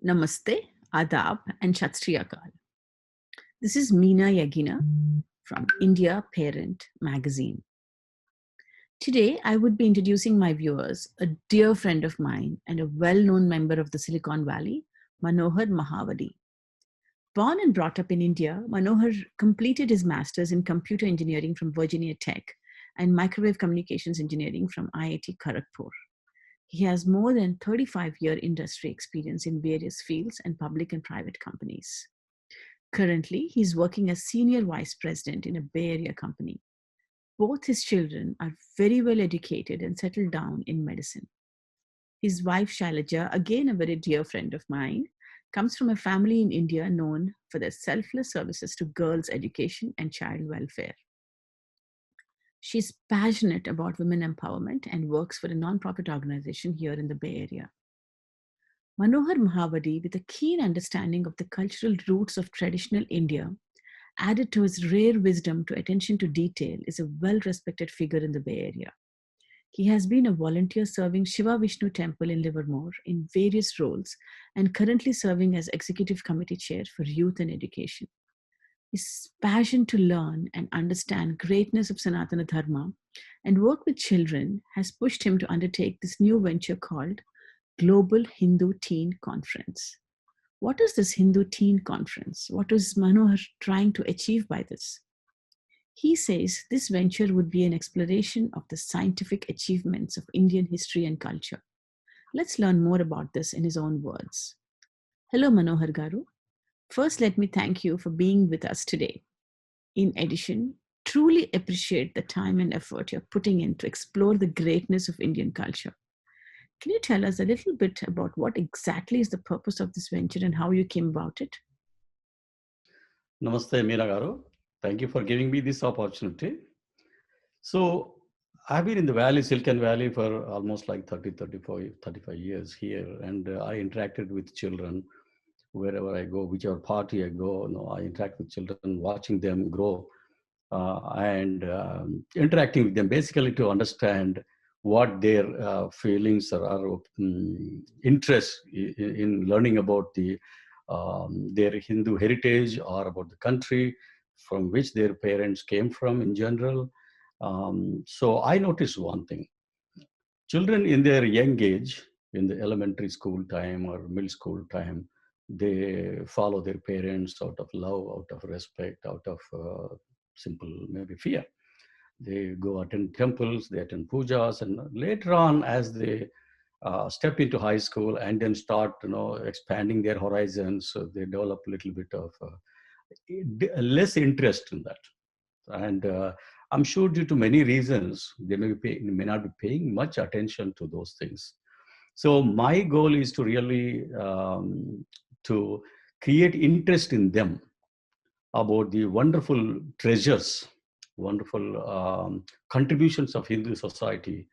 Namaste, Adab, and Shat Shri Akal. This is Meena Yagina from India Parent Magazine. Today, I would be introducing my viewers a dear friend of mine and a well-known member of the Silicon Valley, Manohar Mahavadi. Born and brought up in India, Manohar completed his master's in computer engineering from Virginia Tech and microwave communications engineering from IIT Kharagpur. He has more than 35-year industry experience in various fields and public and private companies. Currently, he's working as senior vice president in a Bay Area company. Both his children are very well educated and settled down in medicine. His wife, Shailaja, again a very dear friend of mine, comes from a family in India known for their selfless services to girls' education and child welfare. She's passionate about women empowerment and works for a nonprofit organization here in the Bay Area. Manohar Mahavadi, with a keen understanding of the cultural roots of traditional India, added to his rare wisdom to attention to detail, is a well-respected figure in the Bay Area. He has been a volunteer serving Shiva Vishnu Temple in Livermore in various roles and currently serving as Executive Committee Chair for Youth and Education. His passion to learn and understand greatness of Sanatana Dharma and work with children has pushed him to undertake this new venture called Global Hindu Teen Conference. What is this Hindu Teen Conference? What is Manohar trying to achieve by this? He says this venture would be an exploration of the scientific achievements of Indian history and culture. Let's learn more about this in his own words. Hello, Manohar Garu. First, let me thank you for being with us today. In addition, truly appreciate the time and effort you're putting in to explore the greatness of Indian culture. Can you tell us a little bit about what exactly is the purpose of this venture and how you came about it? Namaste, Meena Garu. Thank you for giving me this opportunity. So, I've been in the Valley, Silicon Valley for almost like 35 years here, and I interacted with children wherever I go, whichever party I go. I interact with children, watching them grow and interacting with them basically to understand what their feelings or interests in learning about their Hindu heritage or about the country from which their parents came from in general. So I noticed one thing. Children in their young age, in the elementary school time or middle school time, they follow their parents out of love, out of respect, out of simple maybe fear. They go attend temples, they attend pujas, and later on, as they step into high school and then start, expanding their horizons, so they develop a little bit of less interest in that. And I'm sure due to many reasons, they may not be paying much attention to those things. So my goal is to really to create interest in them about the wonderful treasures, wonderful contributions of Hindu society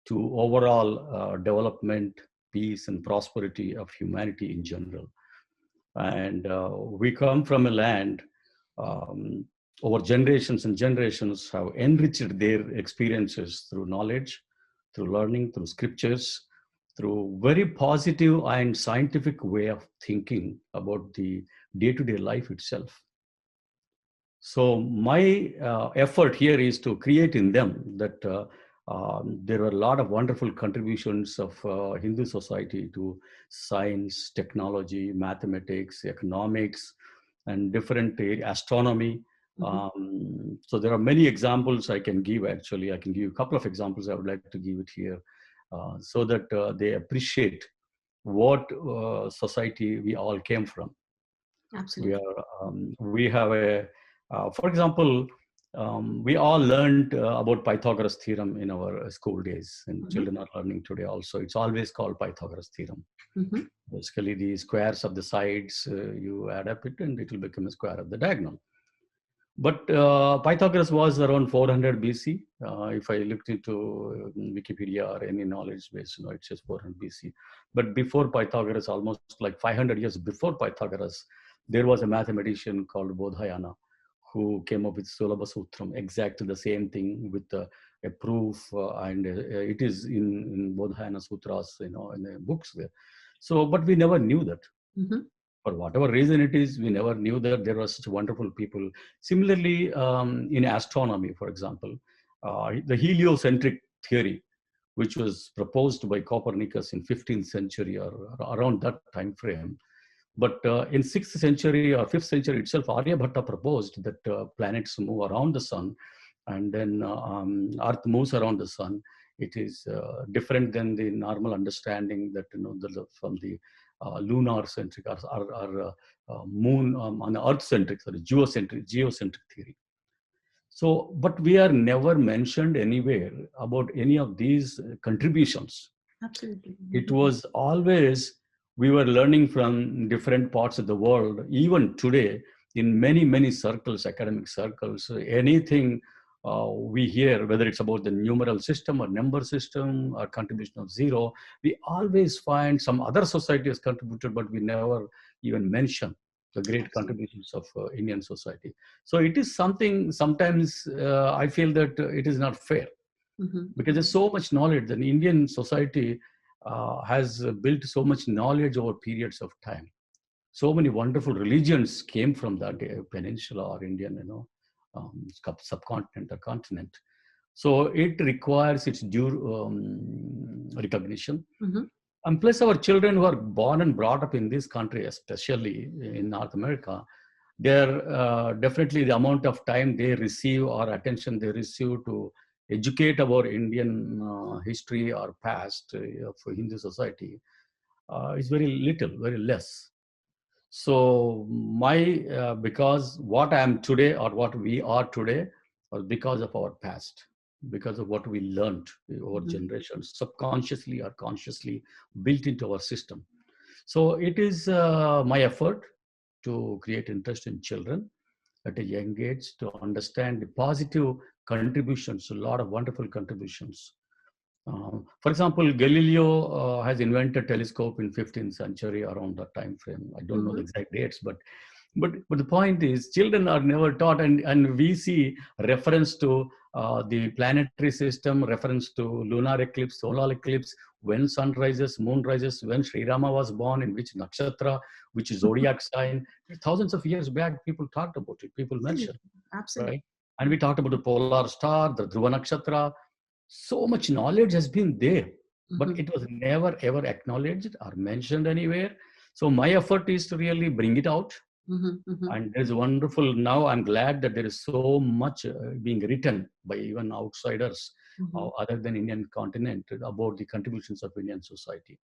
to overall development, peace, and prosperity of humanity in general. And we come from a land um, over generations and generations have enriched their experiences through knowledge, through learning, through scriptures, through very positive and scientific way of thinking about the day-to-day life itself. So my effort here is to create in them that there are a lot of wonderful contributions of Hindu society to science, technology, mathematics, economics, and different astronomy. So there are many examples I can give. Actually, I can give you a couple of examples. I would like to give it here so that they appreciate what society we all came from. Absolutely. We have a, for example, we all learned about Pythagoras theorem in our school days, and children are learning today also. It's always called Pythagoras theorem. Basically, the squares of the sides, you add up it and it will become a square of the diagonal. But Pythagoras was around 400 BC. If I looked into Wikipedia or any knowledge base, it says 400 BC. But before Pythagoras, almost like 500 years before Pythagoras, there was a mathematician called Bodhayana who came up with Sulabha Sutram, exactly the same thing with a proof, and it is in Bodhayana Sutras, in the books there. So, but we never knew that. Mm-hmm. For whatever reason it is, we never knew that there were such wonderful people. Similarly, in astronomy, for example, the heliocentric theory, which was proposed by Copernicus in 15th century or around that time frame. But in 6th century or 5th century itself, Aryabhatta proposed that planets move around the sun, and then Earth moves around the sun. It is different than the normal understanding that from the lunar centric or moon on the Earth centric, sorry, geocentric theory. So, but we are never mentioned anywhere about any of these contributions. Absolutely. It was always we were learning from different parts of the world. Even today, in many circles, academic circles, anything we hear, whether it's about the numeral system or number system or contribution of zero, we always find some other society has contributed, but we never even mention the great Absolutely. contributions of Indian society. So it is something, sometimes I feel that it is not fair. Mm-hmm. Because there's so much knowledge. The Indian society has built so much knowledge over periods of time. So many wonderful religions came from that peninsula or Indian, subcontinent or continent. So it requires its due recognition. Mm-hmm. And plus, our children who are born and brought up in this country, especially in North America, they're definitely the amount of time they receive or attention they receive to educate about Indian history or past of Hindu society is very little, very less. So because what I am today or what we are today was because of our past, because of what we learned over generations, subconsciously or consciously built into our system. So it is my effort to create interest in children at a young age to understand the positive contributions, a lot of wonderful contributions. For example, Galileo has invented telescope in 15th century around that time frame. I don't know the exact dates, but the point is, children are never taught, and we see reference to the planetary system, reference to lunar eclipse, solar eclipse, when sun rises, moon rises, when Sri Rama was born, in which nakshatra, which zodiac sign. Thousands of years back, people talked about it. People mentioned, Absolutely. right? And we talked about the polar star, the Dhruva nakshatra. So much knowledge has been there, but it was never ever acknowledged or mentioned anywhere. So my effort is to really bring it out. And there's wonderful, now I'm glad that there is so much being written by even outsiders other than Indian continent about the contributions of Indian society.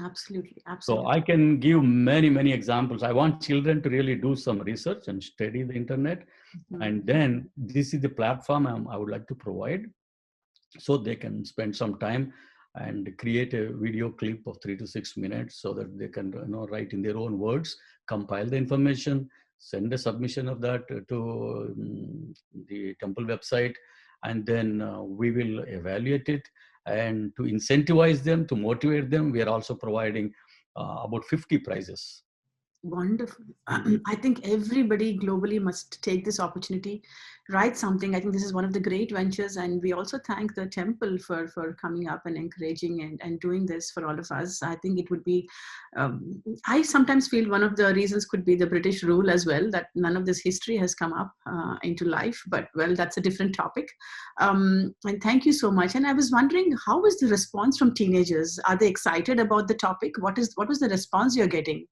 Absolutely. So I can give many examples. I want children to really do some research and study the internet. And then this is the platform I would like to provide, so they can spend some time and create a video clip of 3 to 6 minutes so that they can write in their own words, compile the information, send a submission of that to the temple website, and then we will evaluate it. And to incentivize them, to motivate them, we are also providing about 50 prizes. Wonderful. I think everybody globally must take this opportunity, write something. I think this is one of the great ventures, and we also thank the temple for coming up and encouraging and doing this for all of us. I think it would be, I sometimes feel one of the reasons could be the British rule as well, that none of this history has come up into life, but well, that's a different topic. And thank you so much. And I was wondering, how was the response from teenagers? Are they excited about the topic? What was the response you're getting?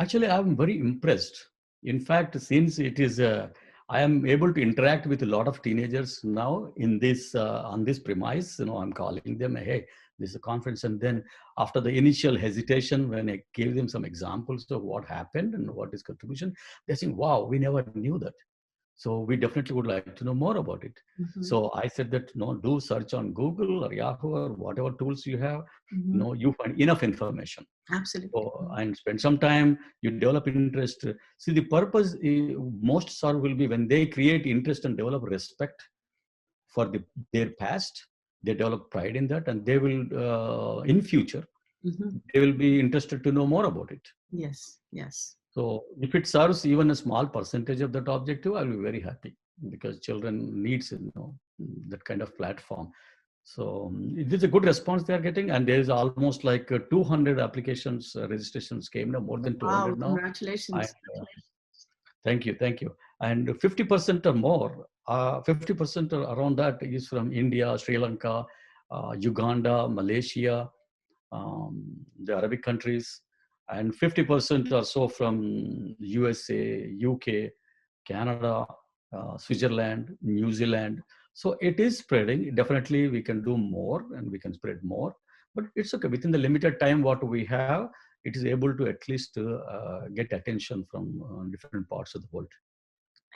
Actually, I'm very impressed. In fact, since it is, I am able to interact with a lot of teenagers now in this on this premise. I'm calling them, hey, this is a conference, and then after the initial hesitation, when I gave them some examples of what happened and what is contribution, they're saying, "Wow, we never knew that." So we definitely would like to know more about it. So I said that, no, do search on Google or Yahoo or whatever tools you have. You find enough information. Absolutely. So, and spend some time, you develop interest. See, the purpose, most serve will be when they create interest and develop respect for their past, they develop pride in that, and they will, in future, they will be interested to know more about it. Yes, yes. So if it serves even a small percentage of that objective, I'll be very happy, because children needs that kind of platform. So it is a good response they are getting, and there is almost like 200 applications, registrations came now, more than Wow, 200 now. And, congratulations. thank you, thank you. And 50% or more, 50% or around that is from India, Sri Lanka, Uganda, Malaysia, the Arabic countries, and 50% or so from USA, UK, Canada, Switzerland, New Zealand. So it is spreading. Definitely, we can do more and we can spread more. But it's okay. Within the limited time what we have, it is able to at least get attention from different parts of the world.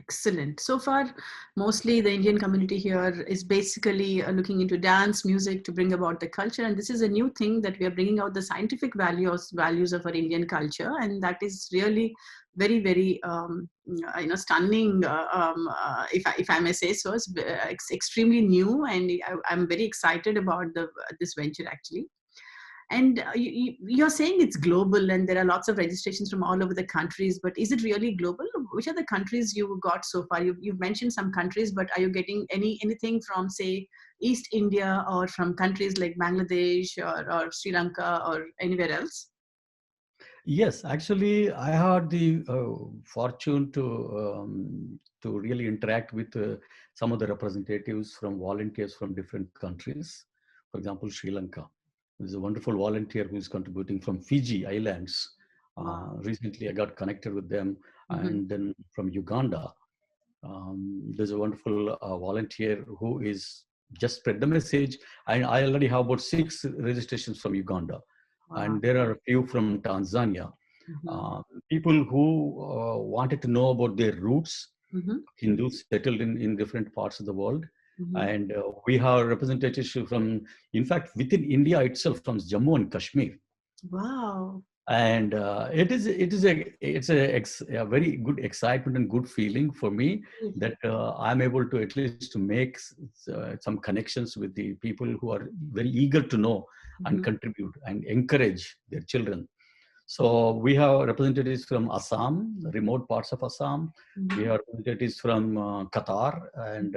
Excellent. So far, mostly the Indian community here is basically looking into dance, music to bring about the culture. And this is a new thing that we are bringing out the scientific values of our Indian culture. And that is really very, very, stunning, if I may say so. It's extremely new, and I'm very excited about this venture actually. And you're saying it's global and there are lots of registrations from all over the countries, but is it really global? Which are the countries you got so far? You've mentioned some countries, but are you getting anything from, say, East India or from countries like Bangladesh or Sri Lanka or anywhere else? Yes, actually, I had the fortune to really interact with some of the representatives from volunteers from different countries. For example, Sri Lanka. There's a wonderful volunteer who is contributing from Fiji Islands. Wow. Recently, I got connected with them. And then from Uganda, there's a wonderful volunteer who is just spread the message. I already have about 6 registrations from Uganda. Wow. And there are a few from Tanzania. People who wanted to know about their roots, Hindus settled in different parts of the world. And we have representatives from, in fact, within India itself, from Jammu and Kashmir. Wow. And it's a very good excitement and good feeling for me that I'm able to at least to make some connections with the people who are very eager to know and contribute and encourage their children. So we have representatives from Assam, remote parts of Assam. We have representatives from Qatar and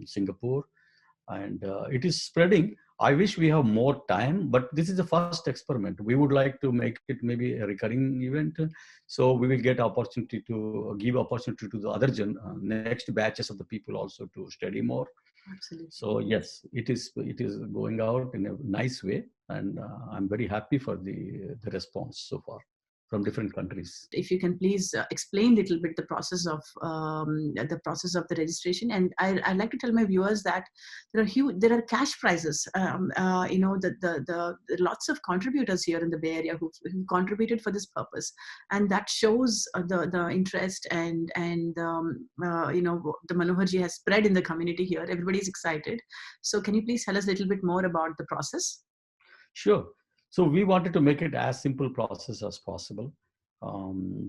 Singapore, and it is spreading. I wish we have more time, but this is the first experiment. We would like to make it maybe a recurring event, so we will get opportunity to give opportunity to the other next batches of the people also to study more. Absolutely. So yes, it is going out in a nice way, and I'm very happy for the response so far from different countries. If you can please explain a little bit the process of the registration. And I'd like to tell my viewers that there are cash prizes. The lots of contributors here in the Bay Area who contributed for this purpose, and that shows the interest and the Manoharji has spread in the community here. Everybody's excited. So can you please tell us a little bit more about the process? Sure. So we wanted to make it as simple process as possible,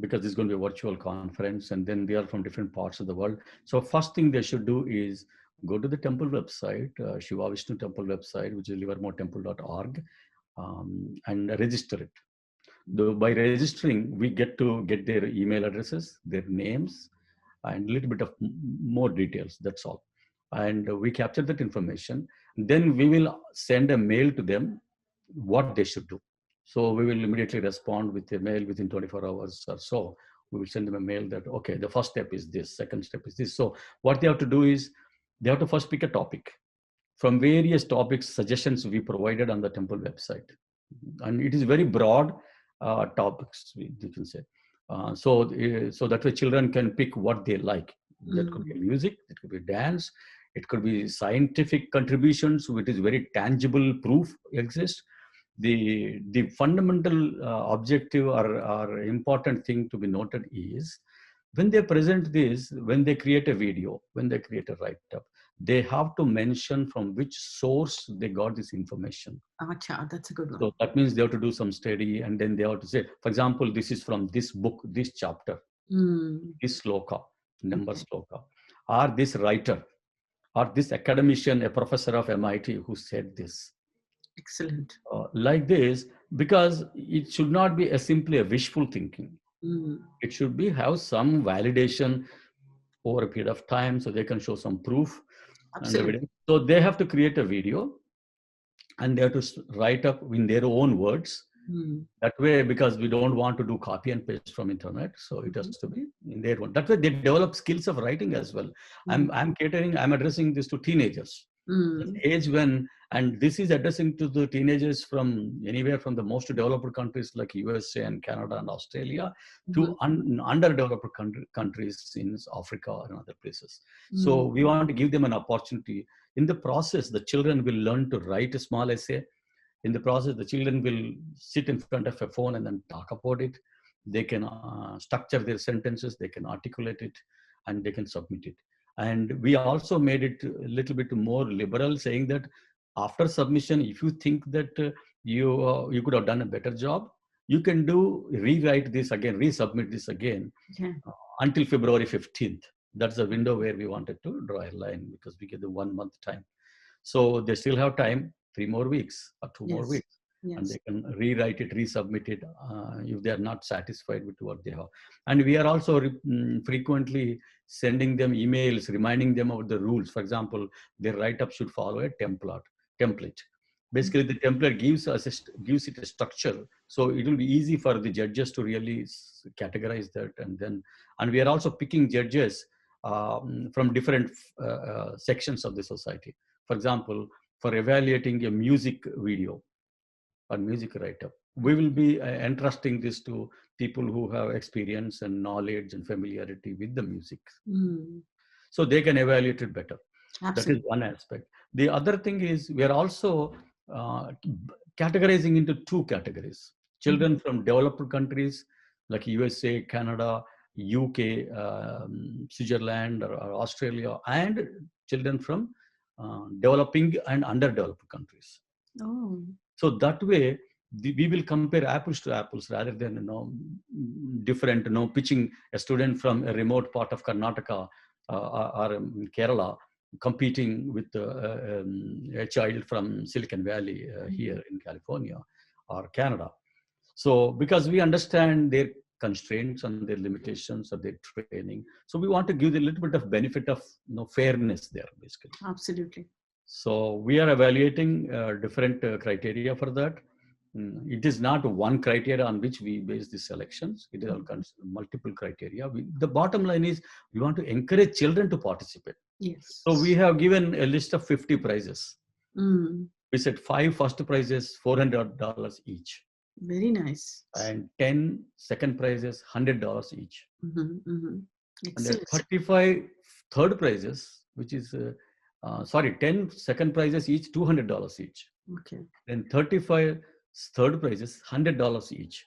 because this is going to be a virtual conference, and then they are from different parts of the world. So first thing they should do is go to the temple website, Shiva Vishnu temple website, which is livermoretemple.org, and register it. By registering, we get to get their email addresses, their names, and a little bit of more details. That's all. And we capture that information. Then we will send a mail to them what they should do. So we will immediately respond with a mail within 24 hours or so. We will send them a mail that, okay, the first step is this, second step is this. So what they have to do is they have to first pick a topic. From various topics, suggestions we provided on the temple website. And it is very broad topics, you can say. So that way children can pick what they like. That could be music, it could be dance, it could be scientific contributions, which is very tangible proof exists. The fundamental objective or important thing to be noted is when they present this, when they create a video, when they create a write-up, they have to mention from which source they got this information. Achha, that's a good one. So that means they have to do some study, and then they have to say, for example, this is from this book, this chapter, this sloka, number sloka, or this writer, or this academician, a professor of MIT who said this. Excellent. Like this, because it should not be simply a wishful thinking. It should have some validation over a period of time, so they can show some proof and evidence. So they have to create a video, and they have to write up in their own words. Mm. That way, because we don't want to do copy and paste from internet, so it has to be in their own. That way, they develop skills of writing as well. I'm addressing this to teenagers. The age when, and this is addressing to the teenagers from anywhere from the most developed countries like USA and Canada and Australia to underdeveloped countries in Africa and other places. So we want to give them an opportunity. In the process, the children will learn to write a small essay. In the process, the children will sit in front of a phone and then talk about it. They can structure their sentences, they can articulate it, and they can submit it. And we also made it a little bit more liberal, saying that after submission, if you think that you could have done a better job, you can rewrite this again, resubmit this again until February 15th. That's the window where we wanted to draw a line, because we get the 1 month time. So they still have time, 3 more weeks or 2 more weeks. And they can rewrite it, resubmit it if they are not satisfied with what they have. And we are also frequently sending them emails, reminding them of the rules. For example, their write-up should follow a template. Basically, the template gives it a structure, so it will be easy for the judges to really categorize that. And we are also picking judges from different sections of the society. For example, for evaluating a music video or music write-up, we will be entrusting this to people who have experience and knowledge and familiarity with the music. So they can evaluate it better. Absolutely. That is one aspect. The other thing is we are also categorizing into 2 categories. Children from developed countries like USA, Canada, UK, Switzerland, or Australia, and children from developing and underdeveloped countries. So that way, we will compare apples to apples rather than different, pitching a student from a remote part of Karnataka or Kerala competing with a child from Silicon Valley here in California or Canada. So because we understand their constraints and their limitations of their training, so we want to give a little bit of benefit of fairness there, basically. Absolutely. So we are evaluating different criteria for that. It is not one criteria on which we base the selections. It is all multiple criteria. The bottom line is we want to encourage children to participate. Yes. So we have given a list of 50 prizes. We said 5 first prizes, $400 each. Very nice. And 10 second prizes, $100 each. And there are 35 third prizes, which is 10 second prizes each, $200 each. Okay. Then 35 third prizes, $100 each.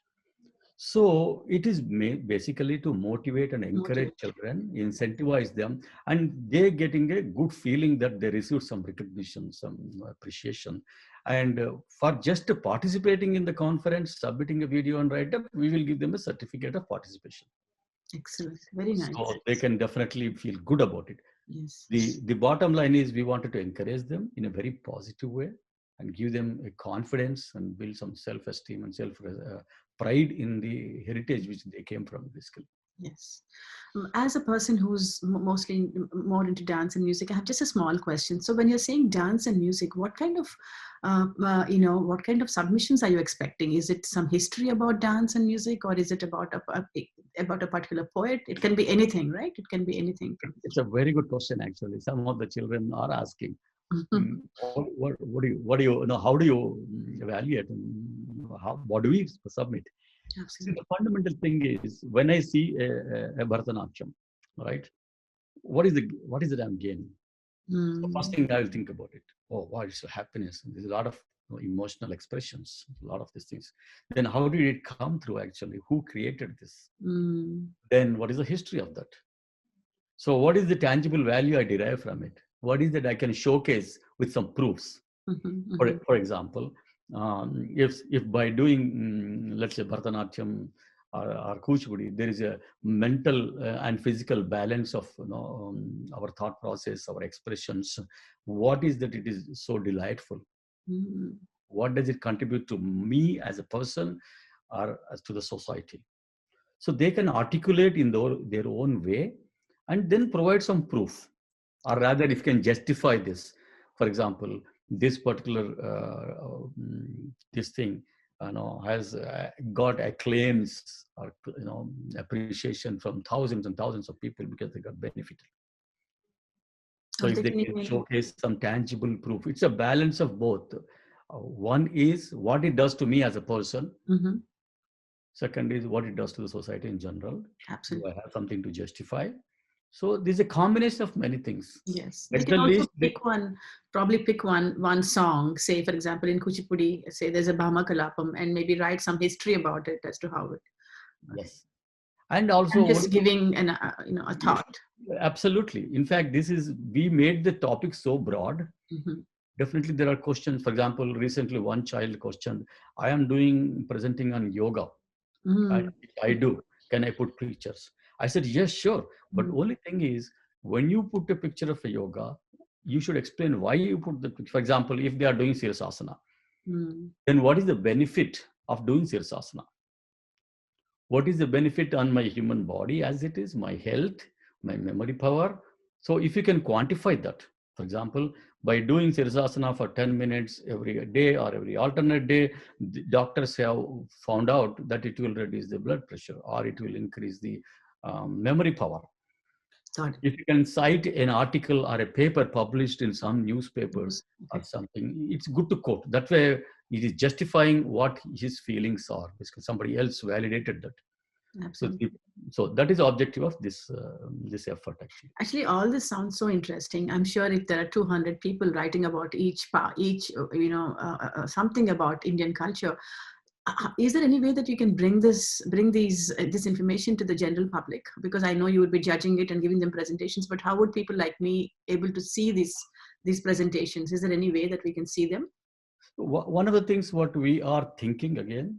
So it is basically to motivate and encourage children, incentivize them, and they're getting a good feeling that they receive some recognition, some appreciation. And for just participating in the conference, submitting a video and write-up, we will give them a certificate of participation. Excellent. Very nice. So they can definitely feel good about it. Yes. The bottom line is we wanted to encourage them in a very positive way and give them a confidence and build some self-esteem and pride in the heritage which they came from, basically. Yes. As a person who's mostly more into dance and music, I have just a small question. So when you're saying dance and music, what kind of, what kind of submissions are you expecting? Is it some history about dance and music, or is it about a particular poet? It can be anything, right? It can be anything. It's a very good question, actually. Some of the children are asking, what do you know? How do you evaluate? What do we submit? See, the fundamental thing is when I see a Bharatanatyam, right? What is it I'm gaining? So first thing I will think about it. Oh, wow, it's a happiness. There's a lot of emotional expressions, a lot of these things. Then how did it come through actually? Who created this? Then what is the history of that? So what is the tangible value I derive from it? What is that I can showcase with some proofs? For example, if by doing, let's say, Bharatanatyam or Kuchipudi, there is a mental and physical balance of our thought process, our expressions, what is that it is so delightful? What does it contribute to me as a person or as to the society? So they can articulate in their own way and then provide some proof, or rather if you can justify this. For example, this particular this thing, has got acclaims or appreciation from thousands and thousands of people because they got benefited. So Or if they they can can even, showcase some tangible proof, it's a balance of both. One is what it does to me as a person. mm-hmm. Second is what it does to the society in general. Do I Absolutely. have something to justify? So there's a combination of many things. Yes, they At can the also least, pick one, probably pick one song. Say, for example, in Kuchipudi, say there's a Bhama Kalapam, and maybe write some history about it as to how it. Okay. yes. And also, And just giving an a yes, thought. absolutely. In fact, we made the topic so broad. Mm-hmm. Definitely, there are questions. For example, recently one child questioned, I am presenting on yoga. Mm-hmm. I do. Can I put pictures? I said, yes, sure. But only thing is, when you put a picture of a yoga, you should explain why you put the picture. For example, if they are doing Sirsasana, Mm-hmm. then what is the benefit of doing Sirsasana? What is the benefit on my human body as it is, my health, my memory power? So if you can quantify that, for example, by doing Sirsasana for 10 minutes every day or every alternate day, the doctors have found out that it will reduce the blood pressure or it will increase the memory power. Got If you can cite an article or a paper published in some newspaper it. or Okay. something, it's good to quote. That way, it is justifying what his feelings are because somebody else validated that. So, Absolutely. so that is the objective of this effort actually. Actually, all this sounds so interesting. I'm sure if there are 200 people writing about each part, each something about Indian culture, is there any way that you can bring this information to the general public? Because I know you would be judging it and giving them presentations, but how would people like me able to see these presentations? Is there any way that we can see them? One of the things what we are thinking again,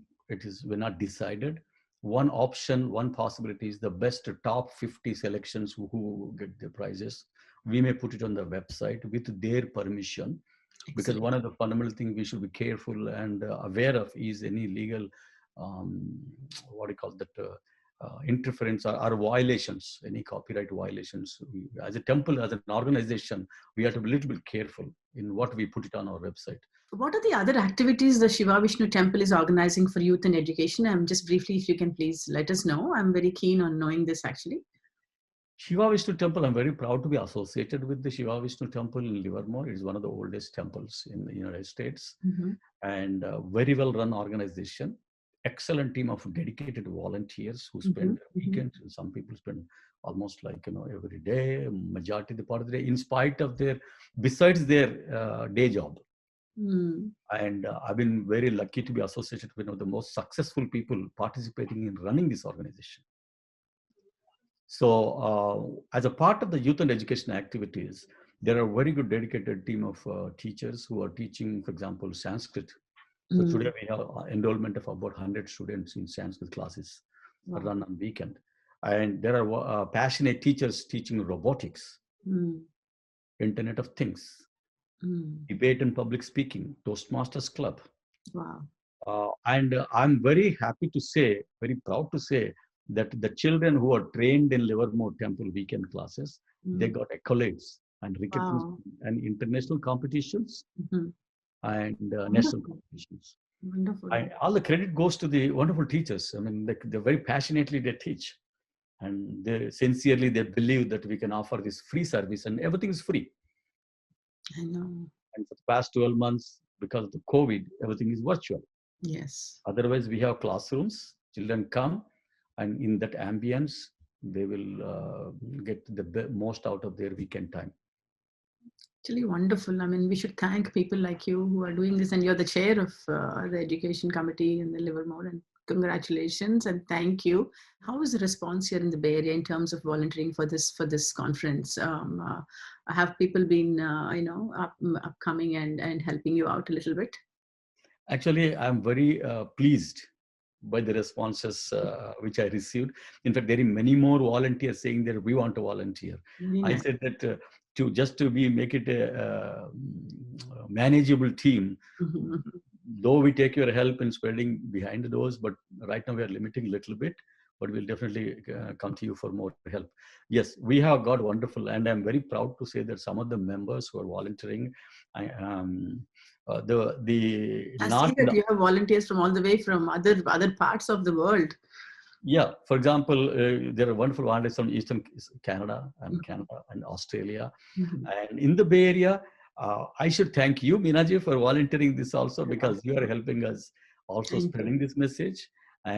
we're not decided. One option, one possibility is the best top 50 selections who get the prizes. We may put it on the website with their permission, because Excellent. one of the fundamental things we should be careful and aware of is any legal, what do you call that, interference or violations, any copyright violations. As a temple, as an organization, we have to be a little bit careful in what we put it on our website. What are the other activities the Shiva Vishnu Temple is organizing for youth and education? I'm just briefly, if you can please let us know. I'm very keen on knowing this actually. Shiva Vishnu Temple, I'm very proud to be associated with the Shiva Vishnu Temple in Livermore. It's one of the oldest temples in the United States, Mm-hmm. and a very well run organization. Excellent team of dedicated volunteers who spend weekends. Some people spend almost like every day, majority of the part of the day, in spite of besides their day job. Mm. And I've been very lucky to be associated with one of the most successful people participating in running this organization. So as a part of the youth and education activities, there are a very good dedicated team of teachers who are teaching, for example, Sanskrit. So today we have enrollment of about 100 students in Sanskrit classes run on weekend. And there are passionate teachers teaching robotics, Internet of Things, debate and public speaking, Toastmasters Club. Wow. And I'm very happy to say, very proud to say that the children who are trained in Livermore Temple weekend classes, they got accolades and recognition and international competitions and national competitions. Wonderful. And all the credit goes to the wonderful teachers. I mean, they very passionately they teach, and they sincerely they believe that we can offer this free service, and everything is free. I know. And for the past 12 months, because of the COVID, everything is virtual. Yes. Otherwise, we have classrooms. Children come, and in that ambience, they will get the most out of their weekend time. Actually wonderful. I mean, we should thank people like you who are doing this, and you're the chair of the education committee in the Livermore, and congratulations and thank you. How is the response here in the Bay Area in terms of volunteering for this conference? Have people been upcoming and helping you out a little bit? Actually, I'm very pleased by the responses which I received. In fact, there are many more volunteers saying that we want to volunteer. I said that to make it a manageable team, though we take your help in spreading behind the doors, but right now we are limiting a little bit. but we'll definitely come to you for more help. Yes, we have got wonderful, and I'm very proud to say that some of the members who are volunteering, I, the I not see that you have volunteers from all the way from other parts of the world. yeah, for example, there are wonderful volunteers from Eastern Canada and Australia. Mhm. And in the Bay Area, I should thank you, Minaji, for volunteering this also, because you are helping us also Thank spreading this message.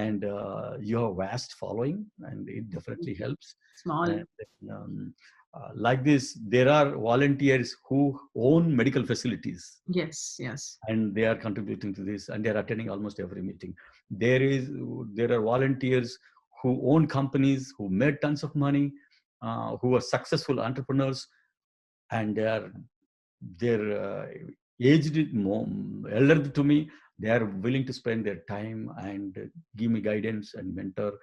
And you have vast following, and it definitely you. helps. Small. And like this, there are volunteers who own medical facilities, Yes, yes. and they are contributing to this, and they are attending almost every meeting. There are volunteers who own companies, who made tons of money, who are successful entrepreneurs, and they're aged elder to me. They are willing to spend their time and give me guidance and mentor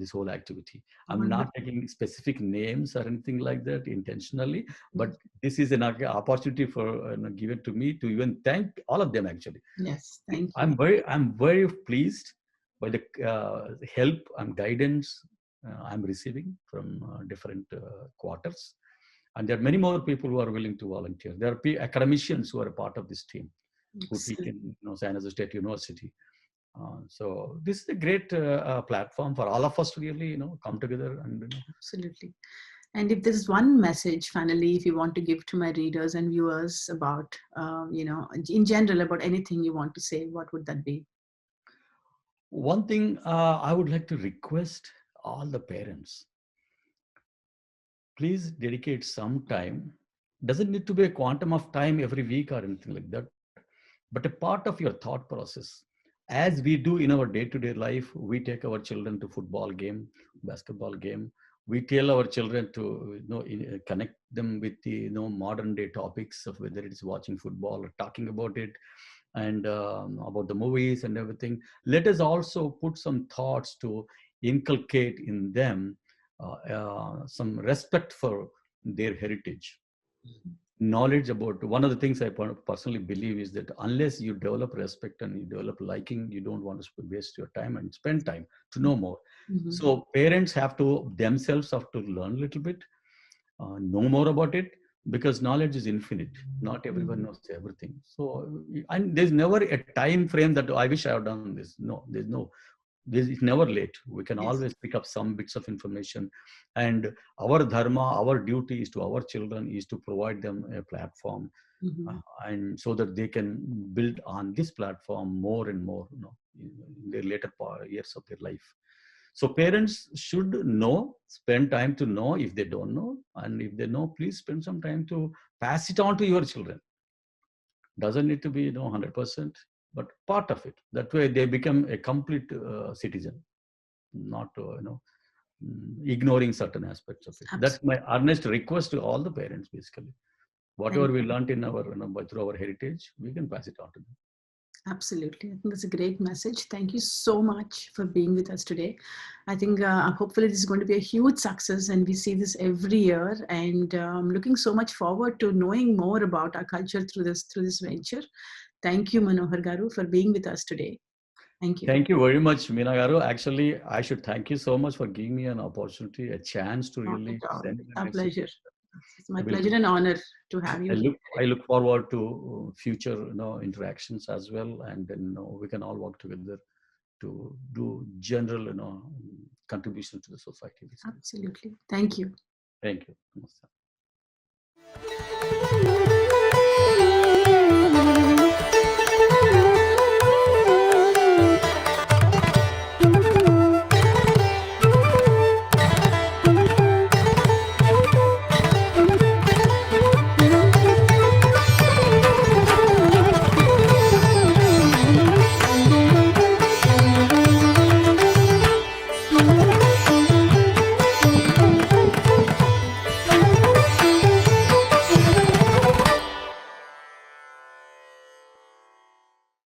this whole activity. I'm not Wonderful. taking specific names or anything like that intentionally, but Yes. this is an opportunity for given to me to even thank all of them. Actually, Yes, thank you. I'm very pleased by the help and guidance I'm receiving from different quarters. And there are many more people who are willing to volunteer. There are academicians who are a part of this team who teach Excellent. in San Jose State University. So this is a great platform for all of us to really, come together and. Absolutely. And if there's one message, finally, if you want to give to my readers and viewers about, in general, about anything you want to say, what would that be? One thing I would like to request all the parents, please dedicate some time. Doesn't need to be a quantum of time every week or anything like that, but a part of your thought process. As we do in our day-to-day life, we take our children to football game, basketball game. We tell our children to connect them with the modern day topics of whether it's watching football or talking about it, and about the movies and everything. Let us also put some thoughts to inculcate in them some respect for their heritage, knowledge about. One of the things I personally believe is that unless you develop respect and you develop liking, you don't want to waste your time and spend time to know more. Mhm. So parents have to themselves have to learn a little bit, know more about it, because knowledge is infinite. Not everyone knows everything. So, and there's never a time frame that I wish I have done this. No, it's never late. We can Yes. always pick up some bits of information, and our dharma, our duty is to our children is to provide them a platform, Mhm. and so that they can build on this platform more and more, in their later years of their life. So parents should know, spend time to know if they don't know, and if they know, please spend some time to pass it on to your children. Doesn't need to be 100%, but part of it. That way they become a complete citizen, not ignoring certain aspects of it. That's my Absolutely. earnest request to all the parents. Basically, whatever Thank we you. learned in our through our heritage, we can pass it on to them. Absolutely. I think that's a great message. Thank you so much for being with us today. I think hopefully this is going to be a huge success, and we see this every year. And I'm looking so much forward to knowing more about our culture through this venture. Thank you, Manohar Garu, for being with us today. Thank you. Thank you very much, Meena Garu. Actually, I should thank you so much for giving me an opportunity, a chance to Not really at all. send It's my our message. pleasure. It's my I will. pleasure and honor to have you I here look. I today. look forward to future, interactions as well, and then we can all work together to do general, contribution to the society. Basically. Absolutely. Thank you. Thank you. Namaste.